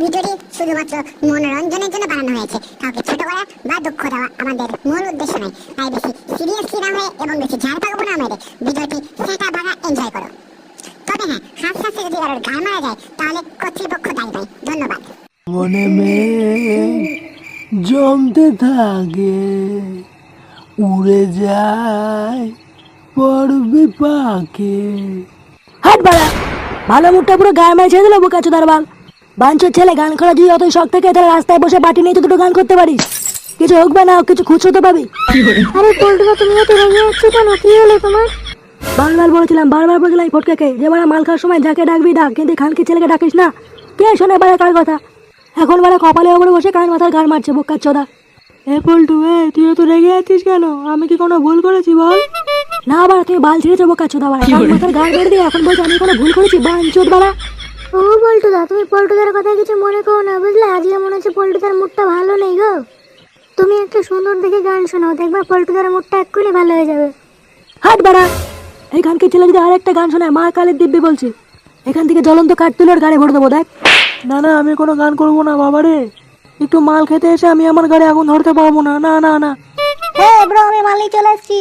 ভিডিওটি শুধুমাত্র মনোরঞ্জনের জন্য বানানো হয়েছে। কাউকে ছোট করা বা দুঃখ দেওয়া আমাদের মূল উদ্দেশ্য নয়। তাই বেশি সিরিয়াসলি না হয়ে এবং বেশি ঝাড় পাকাবো না মেরে ভিডিওটি সেটা ভাগা এনজয় করো। তবে হ্যাঁ, হাসতে যদি কারোর গান মারা যায় তাহলে কর্তৃপক্ষ দায়ী নয়। ধন্যবাদ। মনে মেঘ জমতে থাকে, উড়ে যায় পড়বে পাকে। হাট বাড়া, ভালো মুখটা পুরো গায়ে মেরে ছেড়ে দিল বোকা চোদার বাল। বাঞ্চোর ছেলে, গান করা যদি অতই শখ থাকে তাহলে রাস্তায় বসে বাটি নিয়ে তো দুটো গান করতে পারিস। কিছু হোক বা না হোক, কিছু খুচরো তো পাবি। আরে পল্টুদা, তুমি এত রেগে যাচ্ছ কেন? কি হলো তোমার? বারবার বলেছিলাম ফটকাকে যে বাড়া মাল খাওয়ার সময় যাকে ডাকবি ডাক, কিন্তু খানকি ছেলেকে ডাকিস না। কে শোনে বাড়া কার কথা? এখন বাড়া কপালে ওপরে বসে কান মাথার গান মারছে বোকা চোদা। এ পল্টু, তুই তো রেগে আছিস কেন? আমি কি কোনো ভুল করেছি বল? না বাড়া, তুমি বাল ছিঁড়েছো বোকা চোদা বাড়া। কান মাথার গান মেরে দিয়ে এখন বলছি আমি কোনো ভুল করেছি? বাঞ্চোদ বাড়া। ও পল্টুদা, তুমি পল্টুদার কথা কিছু মনে করো না, বুঝলে? আজকে মনে হচ্ছে পল্টুদার মুডটা ভালো নেই গো। তুমি একটা সুন্দর দেখে গান শোনাও, দেখবা পল্টুদার মুডটা এক্ষুনি ভালো হয়ে যাবে। হাট বাড়া, এই খানকি ছেলে যদি আরেকটা গান শোনায় মা কালের দিব্যি বলছি, এখান থেকে জ্বলন্ত কাঠ তুলে ওর গাড়ি ভরে দেবো। দেখ না না, আমি কোনো গান করবো না বাবারে। একটু মাল খেতে এসে আমি আমার গাড়ি আগুন ধরতে পারবো না। না না না। হ্যাঁ ব্রো, আমি মালেই চলে আসছি।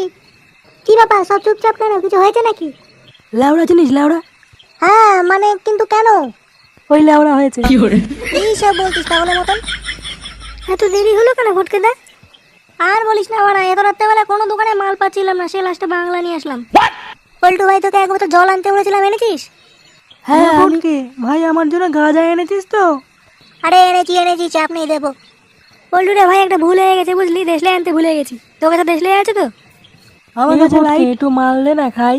কি ব্যাপার, সব চুপচাপ কেন? কিছু হয়েছে নাকি? লেওড়া চিনিস? লেওড়া? হ্যাঁ মানে, কিন্তু কেন? ওই লেওড়া হয়েছে। এই সব বলছিস পাগলের মতন? এত দেরি হলো কেন ফটকেদা? আর বলিস না বাড়া, এত রাত্রেবেলা কোনো দোকানে মাল পাচ্ছিলাম না, সে লাস্টে বাংলা নিয়ে আসলাম। পল্টু ভাই, তোকে এক বোতল জল আনতে বলেছিলাম, এনেছিস? হ্যাঁ ভাই, আমার জন্য গাঁজা এনেছিস তো? আরে এনেছি, চাপ নেই, দেবো। পল্টু রে ভাই, একটা ভুল হয়ে গেছে বুঝলি, দেশলে আনতে ভুলে গেছি। তোকে তো দেশলে আছে তো? আমার কাছে একটু মাল দে না খাই।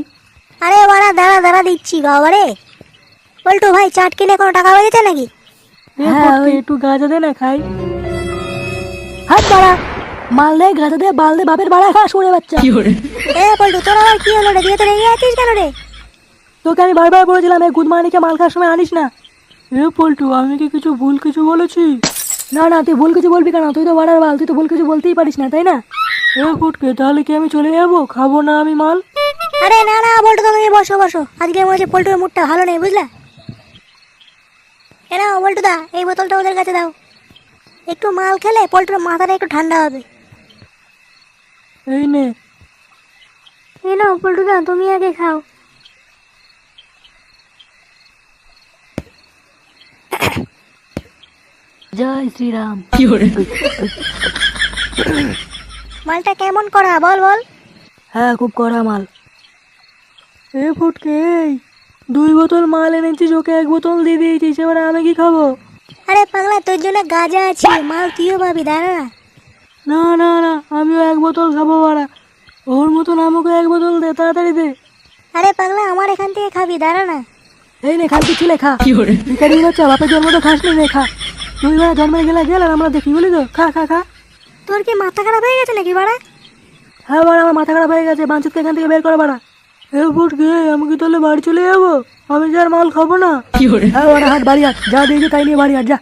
আরে বাড়া, দাঁড়া দিচ্ছি বাবারে। পল্টু ভাই, চাট কিনে কোনো টাকা বেজেছে নাকি? হ্যাঁ, একটু গাঁজা দে না খাই। হাত বাড়া, মাল দে, গাঁজা দে, বাল দে, বাপের বাড়া খা সরে বাচ্চা। পল্টু, তোর আবার কি হলো রে? তুই তো রেগে আছিস কেন রে? তোকে আমি বারবার বলেছিলাম এই গুদমানিকে মাল খাওয়ার সময় আনিস না। পল্টু, আমি কি ভুল কিছু বলেছি? না না, তুই ভুল কিছু বলবি কেন? তুই তো বাড়ার বাল, তুই তো ভুল কিছু বলতেই পারিস না, তাই না? ফুটকে, তাহলে কি আমি চলে যাবো? খাবো না আমি মাল? আরে না পল্টু, তুমি বসো। আজকে মনে হচ্ছে পল্টুর মুডটা ভালো নেই, বুঝলা? নাও পল্টু দা, এই বোতলটা ওদের কাছে দাও। একটু মাল খেলে পল্টুর মাথাটা একটু ঠান্ডা হবে। এই নে। এই নাও পল্টু দা, তুমি আগে খাও। জয় শ্রীরাম। মালটা কেমন করা বল? হ্যাঁ, খুব কড়া মাল। ফুটকে, 2 বোতল মাল এনেছিস, ওকে 1 বোতল দিয়ে দিয়েছিস, এবার আমি কি খাবো? আরে পাগলা, তোর জন্য গাঁজা আছে, মাল তুইও পাবি, দাঁড়া। না না না, আমিও 1 বোতল খাবো বাড়া। ওর মতন আমাকে 1 বোতল দে, তাড়াতাড়ি দে। আরে পাগলা, আমার এখান থেকে খাবি, দাঁড়া না। এই নে, খানকি ছেলে খা। ভিখারি বাচ্চা, বাপের জন্ম তো খাস নি, খা। তুই বাড়া জন্মে গেল আর আমরা দেখি, বলি তো? খা। তোর কি মাথা খারাপ হয়ে গেছে নাকি বাড়া? হ্যাঁ বাড়া, আমার মাথা খারাপ হয়ে গেছে। বাঞ্চতকে এখান থেকে বের করে বাড়া। ফুটকে, আমি কি তাহলে বাড়ি চলে যাবো? আমি যে আর মাল খাবো না। হ্যাঁ বাড়া, হাট বাড়ি হাট, যা দিয়েছি তাই নিয়ে বাড়ি হাট যা।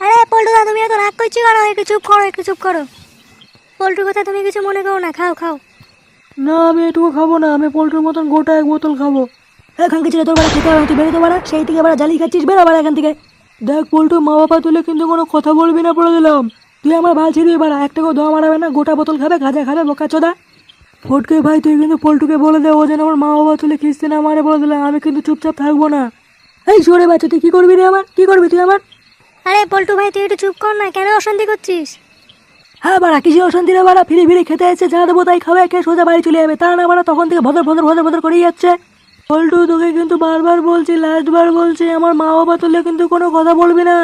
আরে পল্টু দা, তুমি এত রাগ করছো কেন? একটু চুপ করো। পল্টুর কথা তুমি কিছু মনে করো না, খাও। না, আমি এটুকু খাবো না, আমি পোল্ট্রির মতন গোটা 1 বোতল খাবো। খানকি ছেলে, তোর বাড়া খেতে হবে, তুই বেরো তো বাড়া। সেই থেকে বাড়া জালি খাচ্ছিস, বেরো বাড়া এখান থেকে। দেখ পল্টু, মা বাবা তুলে কিন্তু কোনো কথা বলবি না, পড়ে দিলাম। তুই আমার ভাল ছিড়বি বাড়া, একটাকেও দোয়া মারাবে না, গোটা বোতল খাবে, গাঁজা খাবে, বোকা চোদা। ফটকে ভাই, তুই কিন্তু পল্টুকে বলে দে, ও যেন আমার মা বাবা তুলে খিস্তে না মারে, বলে দিলাম। আমি কিন্তু চুপচাপ থাকবো না। এই সরে বাচ্চা, তুই কি করবি রে? কি করবি তুই আমার? আরে পল্টু ভাই, তুই একটু চুপ কর না, কেন অশান্তি করছিস? হ্যাঁ বাড়া, কিসে অশান্তি রে বাড়া? ফিরে খেতে এসে যা দেবো তাই খাবে, কে সোজা বাড়ি চলে যাবে। তা না বাড়া, তখন থেকে ভদর করেই যাচ্ছে। পল্টু, তোকে কিন্তু বারবার বলছি, লাস্টবার বলছি, আমার মা বাবা তুলে কিন্তু কোনো কথা বলবি না।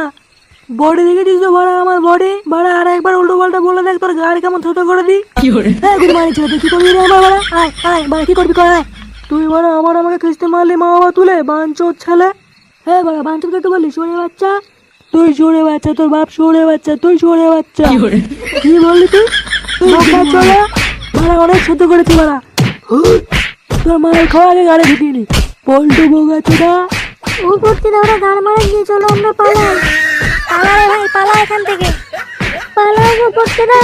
বডি দেখেছিস তো বাড়া, আমার বডি বাড়া, আর একবার উল্টো পাল্টা বলে দেখ, তোর গাড়ি কেমন ছোট করে দি। হ্যাঁ গুড মানি ছিল, তুই কি করবি রে আমার বাড়া? আয় বাড়া, কি করবি কর? তুই বাড়া আমাকে খিস্তে মারলি মা বাবা তুলে, বাঞ্চোদ ছেলে। হ্যাঁ বাড়া, বাঞ্চোদ কাকে বললি? সরে বাচ্চা। তুই সরে বাচ্চা, তোর বাপ সরে বাচ্চা, তুই সরে বাচ্চা। কি বললি তুই? চলে বাড়া, অনেক সহ্য করেছি বাড়া। তোর মায়ের খাওয়া আগে গাড়ি ঢুকিয়ে নি। পল্টু বোগা চোদা। ও করতে ওরা গান মারা গিয়ে, চলো আমরা পালাই। পালা রে ভাই, পালা এখান থেকে, পালা গো করতে না।